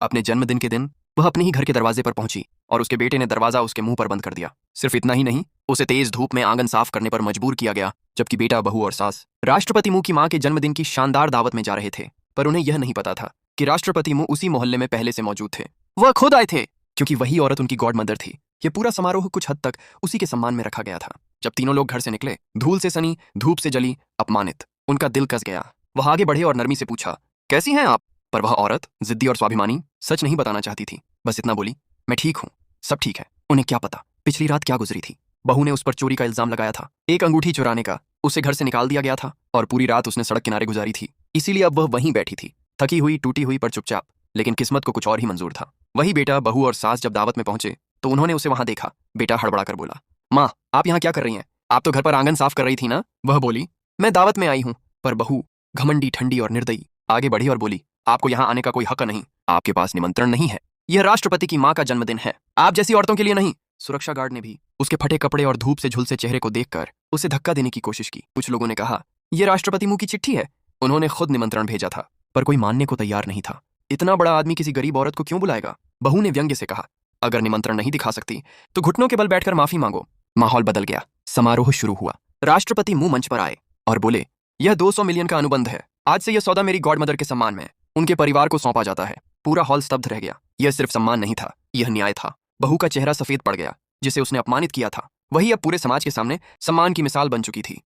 अपने जन्मदिन के दिन वह अपने ही घर के दरवाजे पर पहुंची और उसके बेटे ने दरवाजा उसके मुंह पर बंद कर दिया। सिर्फ इतना ही नहीं, उसे तेज धूप में आंगन साफ करने पर मजबूर किया गया, जबकि बेटा, बहू और सास राष्ट्रपति मुंह की मां के जन्मदिन की शानदार दावत में जा रहे थे। पर उन्हें यह नहीं पता था कि राष्ट्रपति मुंह उसी मोहल्ले में पहले से मौजूद थे। वह खुद आए थे, क्योंकि वही औरत उनकी गॉड मदर थी। यह पूरा समारोह कुछ हद तक उसी के सम्मान में रखा गया था। जब तीनों लोग घर से निकले, धूल से सनी, धूप से जली, अपमानित, उनका दिल कस गया। वह आगे बढ़े और नरमी से पूछा, कैसी हैं आप? पर वह औरत, जिद्दी और स्वाभिमानी, सच नहीं बताना चाहती थी। बस इतना बोली, मैं ठीक हूँ, सब ठीक है। उन्हें क्या पता पिछली रात क्या गुजरी थी। बहू ने उस पर चोरी का इल्जाम लगाया था, एक अंगूठी चुराने का। उसे घर से निकाल दिया गया था और पूरी रात उसने सड़क किनारे गुजारी थी। इसीलिए अब वह वहीं बैठी थी, थकी हुई, टूटी हुई, पर चुपचाप। लेकिन किस्मत को कुछ और ही मंजूर था। वही बेटा, बहू और सास जब दावत में पहुंचे तो उन्होंने उसे वहां देखा। बेटा हड़बड़ा कर बोला, माँ, आप यहाँ क्या कर रही हैं? आप तो घर पर आंगन साफ कर रही थी ना? वह बोली, मैं दावत में आई हूँ। पर बहू, घमंडी, ठंडी और निर्दयी, आगे बढ़ी और बोली, आपको यहाँ आने का कोई हक नहीं। आपके पास निमंत्रण नहीं है। यह राष्ट्रपति की माँ का जन्मदिन है, आप जैसी औरतों के लिए नहीं। सुरक्षा गार्ड ने भी उसके फटे कपड़े और धूप से झुलसे चेहरे को देखकर उसे धक्का देने की कोशिश की। कुछ लोगों ने कहा, यह राष्ट्रपति मुंह की चिट्ठी है, उन्होंने खुद निमंत्रण भेजा था। पर कोई मानने को तैयार नहीं था। इतना बड़ा आदमी किसी गरीब औरत को क्यों बुलाएगा? बहू ने व्यंग्य से कहा, अगर निमंत्रण नहीं दिखा सकती तो घुटनों के बल बैठकर माफी मांगो। माहौल बदल गया। समारोह शुरू हुआ। राष्ट्रपति मुंह मंच पर आए और बोले, यह 200 मिलियन का अनुबंध है। आज से यह सौदा मेरी गॉड मदर के सम्मान में उनके परिवार को सौंपा जाता है। पूरा हॉल स्तब्ध रह गया। यह सिर्फ सम्मान नहीं था, यह न्याय था। बहू का चेहरा सफेद पड़ गया, जिसे उसने अपमानित किया था। वही अब पूरे समाज के सामने सम्मान की मिसाल बन चुकी थी।